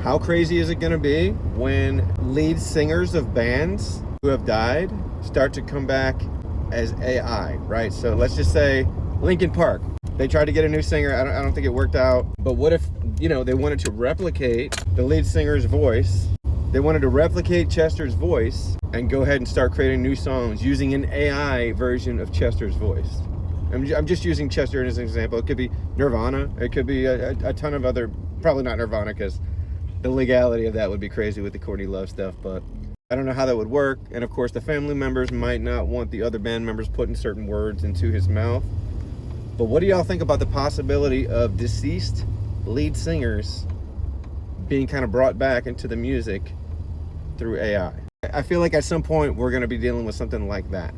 How crazy is it going to be when lead singers of bands who have died start to come back as AI, right? So let's just say Linkin Park. They tried to get a new singer. I don't think it worked out. But what if, they wanted to replicate the lead singer's voice? They wanted to replicate Chester's voice and go ahead and start creating new songs using an AI version of Chester's voice. I'm just using Chester as an example. It could be Nirvana. It could be a ton of other, probably not Nirvana because the legality of that would be crazy with the Courtney Love stuff, but I don't know how that would work. And of course, the family members might not want the other band members putting certain words into his mouth. But what do y'all think about the possibility of deceased lead singers being kind of brought back into the music through AI? I feel like at some point we're going to be dealing with something like that.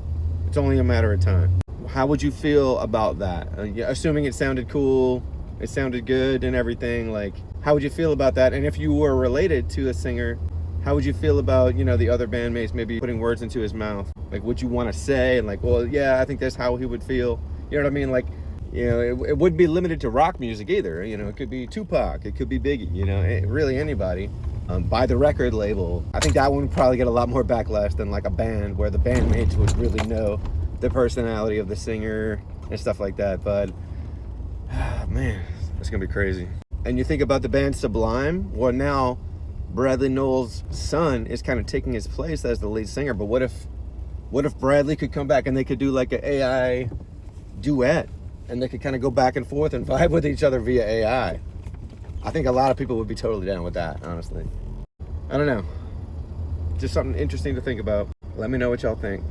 It's only a matter of time. How would you feel about that? Assuming it sounded cool, it sounded good and everything, like, how would you feel about that? And if you were related to a singer, how would you feel about, the other bandmates maybe putting words into his mouth? Like, would you want to say, and like, well, yeah, I think that's how he would feel. You know what I mean? Like, it wouldn't be limited to rock music either. It could be Tupac, it could be Biggie, really anybody. By the record label. I think that one would probably get a lot more backlash than like a band where the bandmates would really know the personality of the singer and stuff like that. But man, it's gonna be crazy. And you think about the band Sublime. Well, now Bradley Nowell's son is kind of taking his place as the lead singer. But what if Bradley could come back and they could do like an AI duet, and they could kind of go back and forth and vibe with each other via AI? I think a lot of people would be totally down with that, honestly. I don't know. Just something interesting to think about. Let me know what y'all think.